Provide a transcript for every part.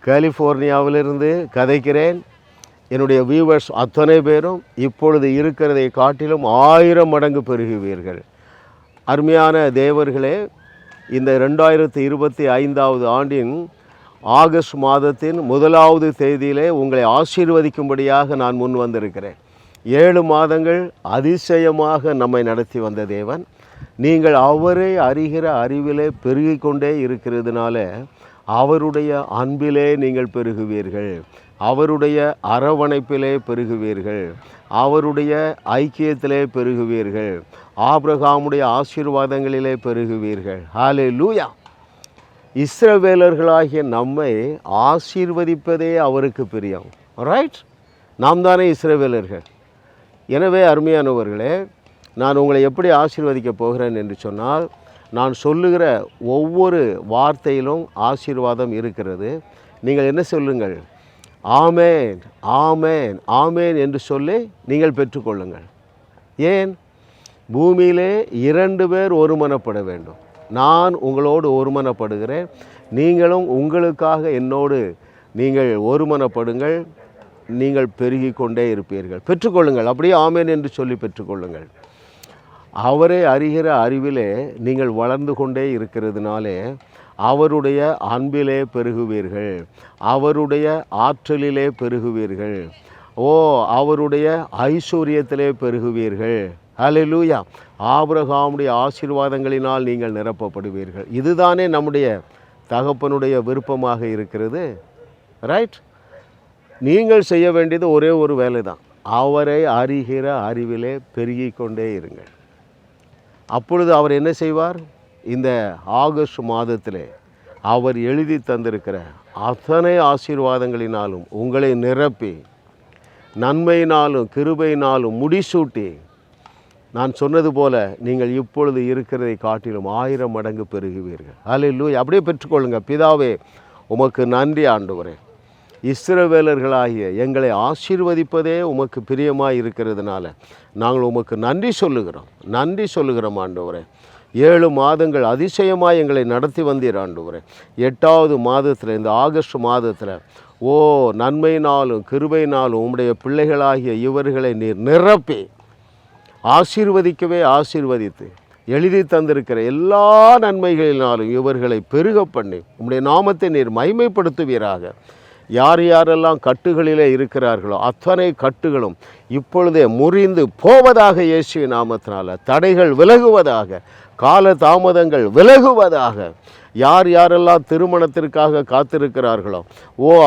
கலிஃபோர்னியாவிலிருந்து கதைக்கிறேன். என்னுடைய வியூவர்ஸ் அத்தனை பேரும் இப்பொழுது இருக்கிறதை காட்டிலும் 1000 மடங்கு பெருகுவீர்கள். அருமையான தேவர்களே, இந்த 2025 ஆண்டின் ஆகஸ்ட் மாதத்தின் 1வது தேதியிலே உங்களை ஆசீர்வதிக்கும்படியாக நான் முன் வந்திருக்கிறேன். 7 மாதங்கள் அதிசயமாக நம்மை நடத்தி வந்த தேவன், நீங்கள் அவரை அறிகிற அறிவிலே பெருகி கொண்டே இருக்கிறதுனால அவருடைய அன்பிலே நீங்கள் பெருகுவீர்கள், அவருடைய அரவணைப்பிலே பெருகுவீர்கள், அவருடைய ஐக்கியத்திலே பெருகுவீர்கள், ஆபிரகாமுடைய ஆசீர்வாதங்களிலே பெருகுவீர்கள். ஹல்லேலூயா! இஸ்ரவேலர்களாகிய நம்மை ஆசீர்வதிப்பதே அவருக்கு பிரியம். ரைட்? நாம் தானே இஸ்ரவேலர்கள். எனவே அருமையானவர்களே, நான் உங்களை எப்படி ஆசீர்வதிக்கப் போகிறேன் என்று சொன்னால், நான் சொல்லுகிற ஒவ்வொரு வார்த்தையிலும் ஆசீர்வாதம் இருக்கிறது. நீங்கள் என்ன சொல்லுங்கள்? ஆமேன், ஆமேன், ஆமேன் என்று சொல்லி நீங்கள் பெற்றுக்கொள்ளுங்கள். ஏன்? பூமியிலே 2 பேர் ஒருமனப்பட வேண்டும். நான் உங்களோடு ஒருமனப்படுகிறேன், நீங்களும் உங்களுக்காக என்னோடு நீங்கள் ஒருமனப்படுங்கள். நீங்கள் பெருகி கொண்டே இருப்பீர்கள். பெற்றுக்கொள்ளுங்கள். அப்படியே ஆமேன் என்று சொல்லி பெற்றுக்கொள்ளுங்கள். அவரை அறிகிற அறிவிலே நீங்கள் வளர்ந்து கொண்டே இருக்கிறதுனாலே அவருடைய அன்பிலே பெருகுவீர்கள், அவருடைய ஆற்றலிலே பெருகுவீர்கள், அவருடைய ஐஸ்வர்யத்திலே பெருகுவீர்கள். ஹல்லேலூயா! ஆபிரகாமுடைய ஆசீர்வாதங்களினால் நீங்கள் நிரப்பப்படுவீர்கள். இதுதானே நம்முடைய தகப்பனுடைய விருப்பமாக இருக்கிறது. ரைட்? நீங்கள் செய்ய வேண்டியது ஒரே ஒரு வேலை தான். அவரை அறிகிற அறிவிலே பெருகி கொண்டே இருங்கள். அப்பொழுது அவர் என்ன செய்வார்? இந்த ஆகஸ்ட் மாதத்திலே அவர் எழுதி தந்திருக்கிற அத்தனை ஆசீர்வாதங்களினாலும் உங்களை நிரப்பி, நன்மையினாலும் கிருபையினாலும் முடிசூட்டி, நான் சொன்னது போல நீங்கள் இப்பொழுது இருக்கிறதை காட்டிலும் 1000 மடங்கு பெருகுவீர்கள். ஹல்லேலூயா! அப்படியே பெற்றுக்கொள்ளுங்க. பிதாவே, உமக்கு நன்றி ஆண்டவரே. இஸ்ரவேலர்களாகிய எங்களை ஆசீர்வதிப்பதே உமக்கு பிரியமாக இருக்கிறதுனால நாங்கள் உமக்கு நன்றி சொல்லுகிறோம் ஆண்டவரே. 7 மாதங்கள் அதிசயமாக எங்களை நடத்தி வந்தீர் ஆண்டவரே. 8வது மாதத்தில், இந்த ஆகஸ்ட் மாதத்தில் நன்மையினாலும் கிருபையினாலும் உம்முடைய பிள்ளைகளாகிய இவர்களை நீர் நிரப்பி ஆசீர்வதித்து எழுதி தந்திருக்கிற எல்லா நன்மைகளினாலும் இவர்களை பெருக பண்ணி உம்முடைய நாமத்தை நீர் மகிமைப்படுத்துவீராக. யாரெல்லாம் கட்டுகளிலே இருக்கிறார்களோ அத்தனை கட்டுகளும் இப்பொழுதே முறிந்து போவதாக, இயேசுவின் நாமத்தினால தடைகள் விலகுவதாக, கால தாமதங்கள் விலகுவதாக. யாரெல்லாம் திருமணத்திற்காக காத்திருக்கிறார்களோ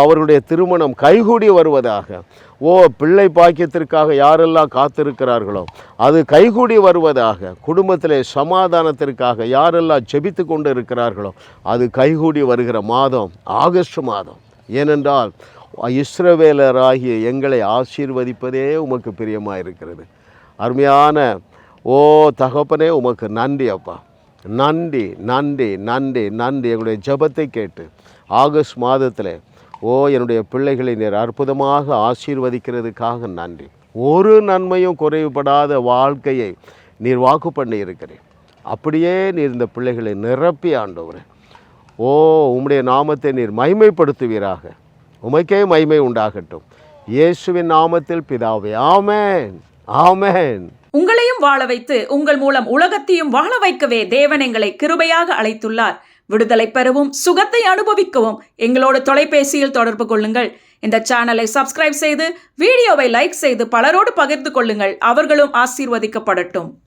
அவர்களுடைய திருமணம் கைகூடி வருவதாக. பிள்ளை பாக்கியத்திற்காக யாரெல்லாம் காத்திருக்கிறார்களோ அது கைகூடி வருவதாக. குடும்பத்திலே சமாதானத்திற்காக யாரெல்லாம் ஜெபித்து கொண்டு இருக்கிறார்களோ அது கைகூடி வருகிற மாதம் ஆகஸ்ட் மாதம். ஏனென்றால் இஸ்ரவேலராகிய எங்களை ஆசீர்வதிப்பதே உமக்கு பிரியமாக இருக்கிறது. அருமையான தகப்பனே, உமக்கு நன்றி அப்பா. நன்றி நன்றி நன்றி நன்றி. எங்களுடைய ஜெபத்தை கேட்டு ஆகஸ்ட் மாதத்தில் என்னுடைய பிள்ளைகளை நீர் அற்புதமாக ஆசீர்வதிக்கிறதுக்காக நன்றி. ஒரு நன்மையும் குறைவுபடாத வாழ்க்கையை நீர் வாக்கு பண்ணி இருக்கிறேன். அப்படியே நீர் இந்த பிள்ளைகளை நிரப்பி ஆண்டவரே, உம்முடைய நாமத்தை நீர் மகிமைப்படுத்துவீராக. உமக்கே மகிமை உண்டாகட்டும். இயேசுவின் நாமத்தில் பிதாவே, ஆமென், ஆமென். உங்களையும் வாழ வைத்து உங்கள் மூலம் உலகத்தையும் வாழ வைக்கவே தேவன் எங்களை கிருபையாக அழைத்துள்ளார். விடுதலை பெறவும் சுகத்தை அனுபவிக்கவும் எங்களோடு தொலைபேசியில் தொடர்பு கொள்ளுங்கள். இந்த சேனலை சப்ஸ்கிரைப் செய்து வீடியோவை லைக் செய்து பலரோடு பகிர்ந்து கொள்ளுங்கள். அவர்களும் ஆசீர்வதிக்கப்படட்டும்.